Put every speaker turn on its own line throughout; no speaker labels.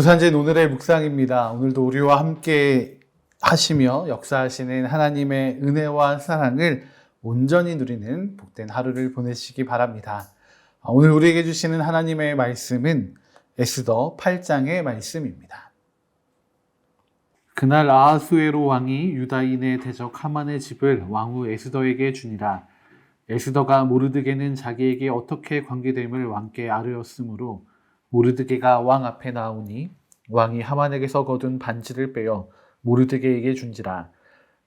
부산제 오늘의 묵상입니다. 오늘도 우리와 함께 하시며 역사하시는 하나님의 은혜와 사랑을 온전히 누리는 복된 하루를 보내시기 바랍니다. 오늘 우리에게 주시는 하나님의 말씀은 에스더 8장의 말씀입니다. 그날 아하수에로 왕이 유다인의 대적 하만의 집을 왕후 에스더에게 주니라. 에스더가 모르드게는 자기에게 어떻게 관계됨을 왕께 아뢰었으므로 모르드게가 왕 앞에 나오니 왕이 하만에게서 거둔 반지를 빼어 모르드게에게 준지라.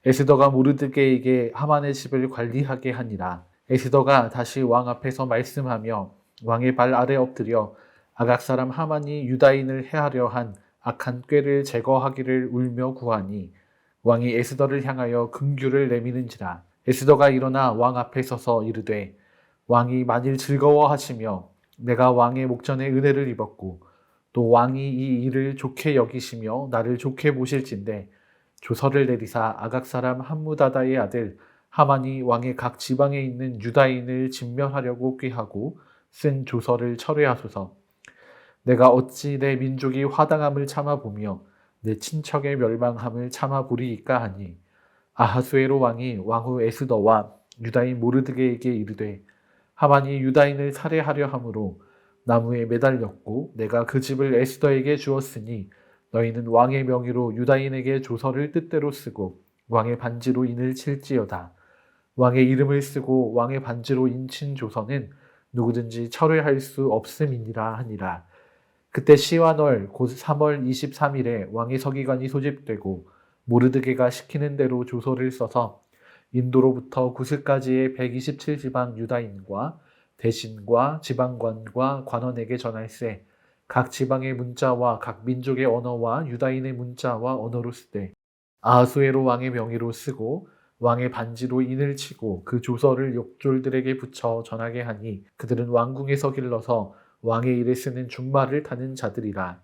에스더가 모르드게에게 하만의 집을 관리하게 하니라. 에스더가 다시 왕 앞에서 말씀하며 왕의 발 아래 엎드려 아각 사람 하만이 유다인을 해하려 한 악한 꾀를 제거하기를 울며 구하니 왕이 에스더를 향하여 금규를 내미는지라. 에스더가 일어나 왕 앞에 서서 이르되 왕이 만일 즐거워하시며 내가 왕의 목전에 은혜를 입었고 또 왕이 이 일을 좋게 여기시며 나를 좋게 보실진대 조서를 내리사 아각 사람 함무다다의 아들 하만이 왕의 각 지방에 있는 유다인을 진멸하려고 꾀하고 쓴 조서를 철회하소서. 내가 어찌 내 민족이 화당함을 참아보며 내 친척의 멸망함을 참아보리이까 하니 아하수에로 왕이 왕후 에스더와 유다인 모르드게에게 이르되 하만이 유다인을 살해하려 함으로 나무에 매달렸고 내가 그 집을 에스더에게 주었으니 너희는 왕의 명의로 유다인에게 조서를 뜻대로 쓰고 왕의 반지로 인을 칠지어다. 왕의 이름을 쓰고 왕의 반지로 인친 조서는 누구든지 철회할 수 없음이니라 하니라. 그때 시완월 곧 3월 23일에 왕의 서기관이 소집되고 모르드게가 시키는 대로 조서를 써서 인도로부터 구스까지의 127지방 유다인과 대신과 지방관과 관원에게 전할세 각 지방의 문자와 각 민족의 언어와 유다인의 문자와 언어로 쓰되 아하수에로 왕의 명의로 쓰고 왕의 반지로 인을 치고 그 조서를 욕졸들에게 붙여 전하게 하니 그들은 왕궁에서 길러서 왕의 일에 쓰는 준말을 타는 자들이라.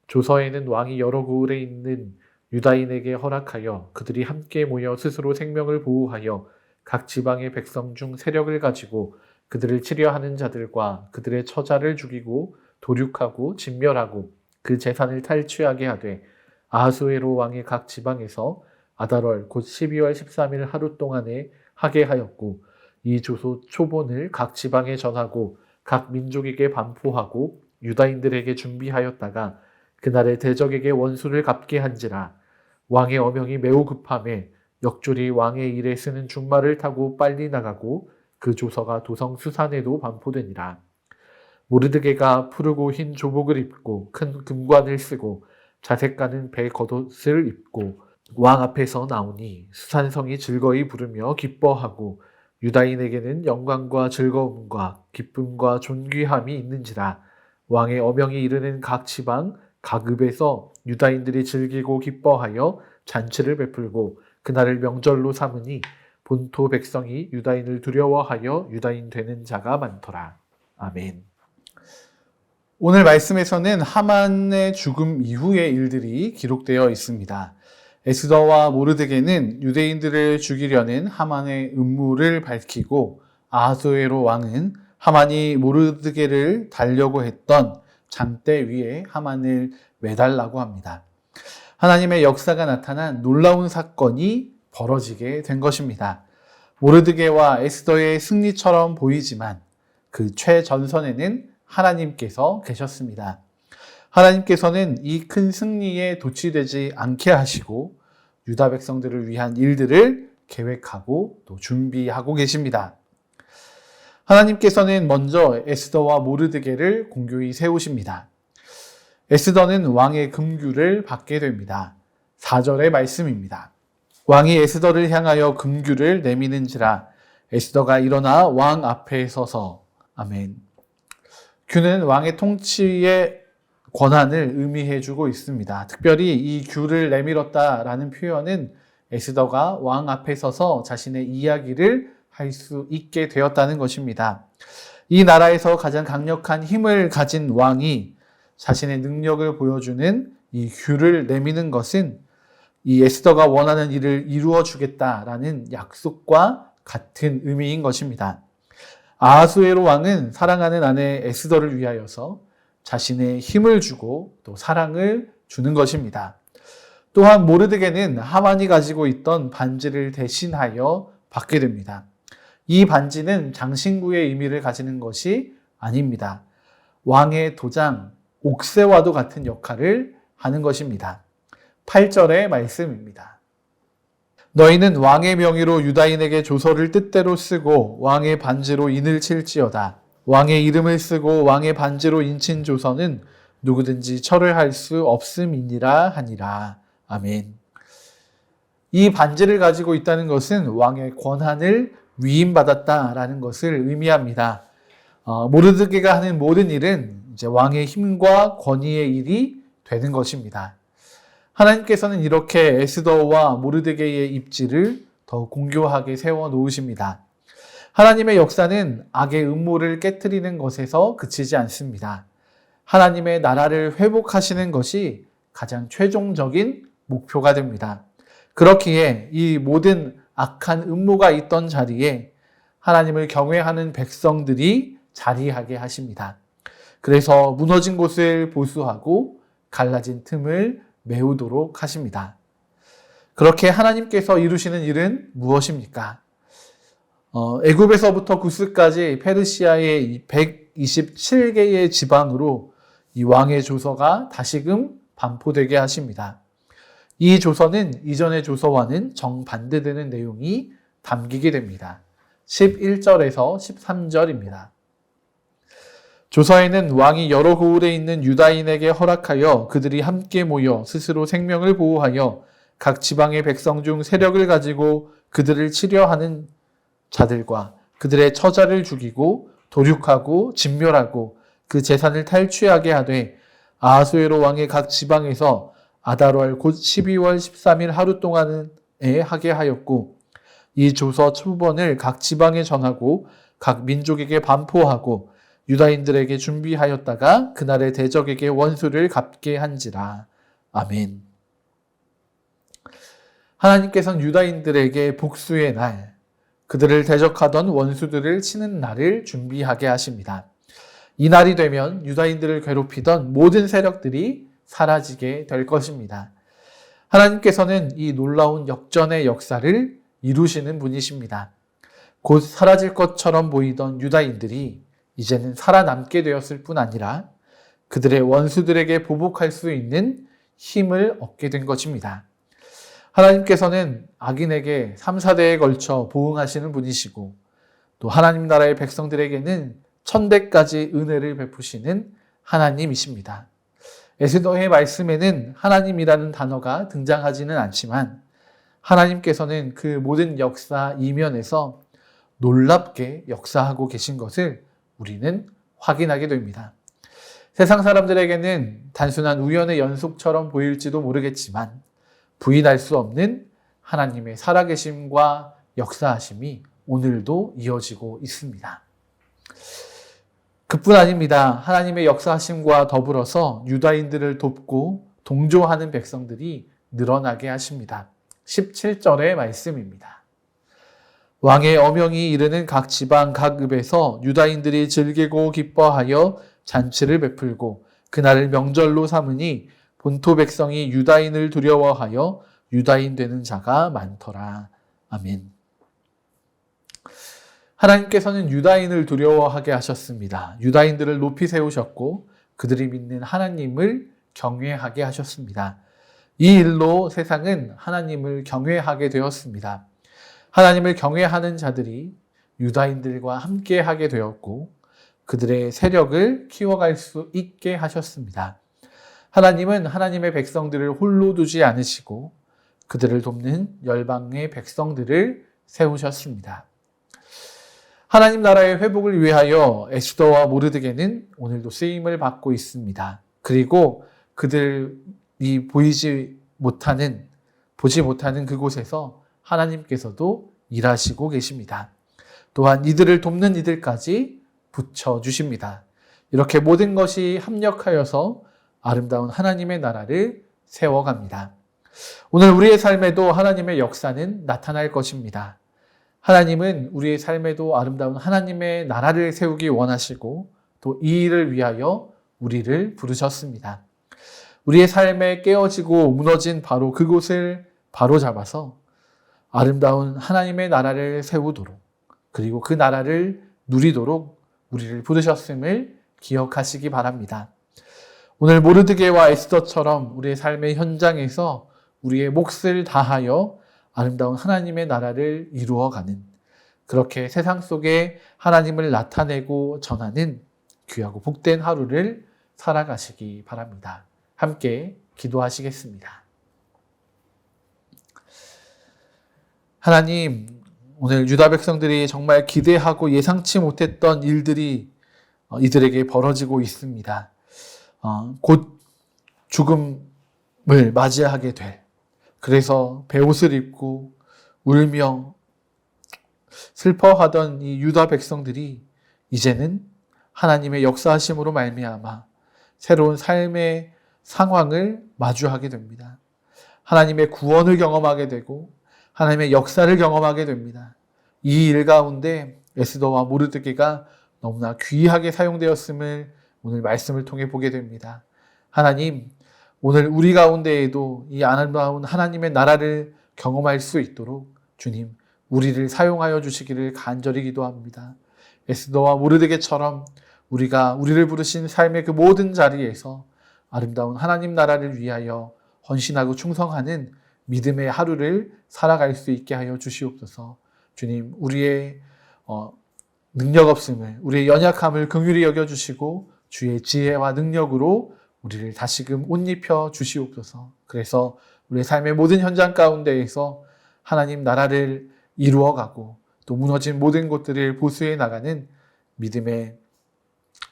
조서에는 왕이 여러 고을에 있는 유다인에게 허락하여 그들이 함께 모여 스스로 생명을 보호하여 각 지방의 백성 중 세력을 가지고 그들을 치려하는 자들과 그들의 처자를 죽이고 도륙하고 진멸하고 그 재산을 탈취하게 하되 아하수에로 왕의 각 지방에서 아달월 곧 12월 13일 하루 동안에 하게 하였고 이 조서 초본을 각 지방에 전하고 각 민족에게 반포하고 유다인들에게 준비하였다가 그날에 대적에게 원수를 갚게 한지라. 왕의 어명이 매우 급함에 역졸이 왕의 일에 쓰는 준말을 타고 빨리 나가고 그 조서가 도성 수산에도 반포되니라. 모르드게가 푸르고 흰 조복을 입고 큰 금관을 쓰고 자색 가는 배 겉옷을 입고 왕 앞에서 나오니 수산성이 즐거이 부르며 기뻐하고 유다인에게는 영광과 즐거움과 기쁨과 존귀함이 있는지라. 왕의 어명이 이르는 각 지방 각 읍에서 유다인들이 즐기고 기뻐하여 잔치를 베풀고 그날을 명절로 삼으니 본토 백성이 유다인을 두려워하여 유다인 되는 자가 많더라. 아멘. 오늘 말씀에서는 하만의 죽음 이후의 일들이 기록되어 있습니다. 에스더와 모르드게는 유대인들을 죽이려는 하만의 음모를 밝히고 아하수에로 왕은 하만이 모르드게를 달려고 했던 장대 위에 하만을 매달라고 합니다. 하나님의 역사가 나타난 놀라운 사건이 벌어지게 된 것입니다. 모르드게와 에스더의 승리처럼 보이지만 그 최전선에는 하나님께서 계셨습니다. 하나님께서는 이 큰 승리에 도취되지 않게 하시고 유다 백성들을 위한 일들을 계획하고 또 준비하고 계십니다. 하나님께서는 먼저 에스더와 모르드게를 공교히 세우십니다. 에스더는 왕의 금규를 받게 됩니다. 4절의 말씀입니다. 왕이 에스더를 향하여 금규를 내미는지라. 에스더가 일어나 왕 앞에 서서. 아멘. 규는 왕의 통치의 권한을 의미해주고 있습니다. 특별히 이 규를 내밀었다라는 표현은 에스더가 왕 앞에 서서 자신의 이야기를 할 수 있게 되었다는 것입니다. 이 나라에서 가장 강력한 힘을 가진 왕이 자신의 능력을 보여주는 이 규를 내미는 것은 이 에스더가 원하는 일을 이루어 주겠다라는 약속과 같은 의미인 것입니다. 아하수에로 왕은 사랑하는 아내 에스더를 위하여서 자신의 힘을 주고 또 사랑을 주는 것입니다. 또한 모르드게는 하만이 가지고 있던 반지를 대신하여 받게 됩니다. 이 반지는 장신구의 의미를 가지는 것이 아닙니다. 왕의 도장, 옥새와도 같은 역할을 하는 것입니다. 8절의 말씀입니다. 너희는 왕의 명의로 유다인에게 조서를 뜻대로 쓰고 왕의 반지로 인을 칠지어다. 왕의 이름을 쓰고 왕의 반지로 인친 조서는 누구든지 철회할 수 없음이니라 하니라. 아멘. 이 반지를 가지고 있다는 것은 왕의 권한을 위임받았다라는 것을 의미합니다. 모르드게가 하는 모든 일은 이제 왕의 힘과 권위의 일이 되는 것입니다. 하나님께서는 이렇게 에스더와 모르드게의 입지를 더 공교하게 세워 놓으십니다. 하나님의 역사는 악의 음모를 깨트리는 것에서 그치지 않습니다. 하나님의 나라를 회복하시는 것이 가장 최종적인 목표가 됩니다. 그렇기에 이 모든 악한 음모가 있던 자리에 하나님을 경외하는 백성들이 자리하게 하십니다. 그래서 무너진 곳을 보수하고 갈라진 틈을 메우도록 하십니다. 그렇게 하나님께서 이루시는 일은 무엇입니까? 애굽에서부터 구스까지 페르시아의 127개의 지방으로 이 왕의 조서가 다시금 반포되게 하십니다. 이 조서는 이전의 조서와는 정반대되는 내용이 담기게 됩니다. 11절에서 13절입니다. 조서에는 왕이 여러 고을에 있는 유다인에게 허락하여 그들이 함께 모여 스스로 생명을 보호하여 각 지방의 백성 중 세력을 가지고 그들을 치려하는 자들과 그들의 처자를 죽이고 도륙하고 진멸하고 그 재산을 탈취하게 하되 아하수에로 왕의 각 지방에서 아달월 곧 12월 13일 하루 동안에 하게 하였고 이 조서 초본을 각 지방에 전하고 각 민족에게 반포하고 유다인들에게 준비하였다가 그날의 대적에게 원수를 갚게 한지라. 아멘. 하나님께서는 유다인들에게 복수의 날, 그들을 대적하던 원수들을 치는 날을 준비하게 하십니다. 이 날이 되면 유다인들을 괴롭히던 모든 세력들이 사라지게 될 것입니다. 하나님께서는 이 놀라운 역전의 역사를 이루시는 분이십니다. 곧 사라질 것처럼 보이던 유다인들이 이제는 살아남게 되었을 뿐 아니라 그들의 원수들에게 보복할 수 있는 힘을 얻게 된 것입니다. 하나님께서는 악인에게 3, 4대에 걸쳐 보응하시는 분이시고 또 하나님 나라의 백성들에게는 1000대까지 은혜를 베푸시는 하나님이십니다. 에스더의 말씀에는 하나님이라는 단어가 등장하지는 않지만 하나님께서는 그 모든 역사 이면에서 놀랍게 역사하고 계신 것을 우리는 확인하게 됩니다. 세상 사람들에게는 단순한 우연의 연속처럼 보일지도 모르겠지만 부인할 수 없는 하나님의 살아계심과 역사하심이 오늘도 이어지고 있습니다. 그뿐 아닙니다. 하나님의 역사하심과 더불어서 유다인들을 돕고 동조하는 백성들이 늘어나게 하십니다. 17절의 말씀입니다. 왕의 어명이 이르는 각 지방 각 읍에서 유다인들이 즐기고 기뻐하여 잔치를 베풀고 그날을 명절로 삼으니 본토 백성이 유다인을 두려워하여 유다인 되는 자가 많더라. 아멘. 하나님께서는 유다인을 두려워하게 하셨습니다. 유다인들을 높이 세우셨고 그들이 믿는 하나님을 경외하게 하셨습니다. 이 일로 세상은 하나님을 경외하게 되었습니다. 하나님을 경외하는 자들이 유다인들과 함께 하게 되었고 그들의 세력을 키워갈 수 있게 하셨습니다. 하나님은 하나님의 백성들을 홀로 두지 않으시고 그들을 돕는 열방의 백성들을 세우셨습니다. 하나님 나라의 회복을 위하여 에스더와 모르드게는 오늘도 쓰임을 받고 있습니다. 그리고 그들이 보지 못하는 그곳에서 하나님께서도 일하시고 계십니다. 또한 이들을 돕는 이들까지 붙여주십니다. 이렇게 모든 것이 합력하여서 아름다운 하나님의 나라를 세워갑니다. 오늘 우리의 삶에도 하나님의 역사는 나타날 것입니다. 하나님은 우리의 삶에도 아름다운 하나님의 나라를 세우기 원하시고 또 이 일을 위하여 우리를 부르셨습니다. 우리의 삶에 깨어지고 무너진 바로 그곳을 바로잡아서 아름다운 하나님의 나라를 세우도록, 그리고 그 나라를 누리도록 우리를 부르셨음을 기억하시기 바랍니다. 오늘 모르드게와 에스더처럼 우리의 삶의 현장에서 우리의 몫을 다하여 아름다운 하나님의 나라를 이루어가는, 그렇게 세상 속에 하나님을 나타내고 전하는 귀하고 복된 하루를 살아가시기 바랍니다. 함께 기도하시겠습니다. 하나님, 오늘 유다 백성들이 정말 기대하고 예상치 못했던 일들이 이들에게 벌어지고 있습니다. 곧 죽음을 맞이하게 될, 그래서 베옷을 입고 울며 슬퍼하던 이 유다 백성들이 이제는 하나님의 역사하심으로 말미암아 새로운 삶의 상황을 마주하게 됩니다. 하나님의 구원을 경험하게 되고 하나님의 역사를 경험하게 됩니다. 이 일 가운데 에스더와 모르드게가 너무나 귀하게 사용되었음을 오늘 말씀을 통해 보게 됩니다. 하나님, 오늘 우리 가운데에도 이 아름다운 하나님의 나라를 경험할 수 있도록 주님, 우리를 사용하여 주시기를 간절히 기도합니다. 에스더와 모르드게처럼 우리가 우리를 부르신 삶의 그 모든 자리에서 아름다운 하나님 나라를 위하여 헌신하고 충성하는 믿음의 하루를 살아갈 수 있게 하여 주시옵소서. 주님, 우리의 능력 없음을, 우리의 연약함을 긍휼히 여겨주시고 주의 지혜와 능력으로 우리를 다시금 옷 입혀 주시옵소서. 그래서 우리의 삶의 모든 현장 가운데에서 하나님 나라를 이루어가고 또 무너진 모든 곳들을 보수해 나가는 믿음의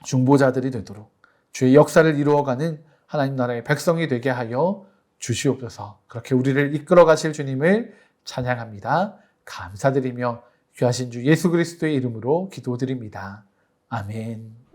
중보자들이 되도록 주의 역사를 이루어가는 하나님 나라의 백성이 되게 하여 주시옵소서. 그렇게 우리를 이끌어 가실 주님을 찬양합니다. 감사드리며 귀하신 주 예수 그리스도의 이름으로 기도드립니다. 아멘.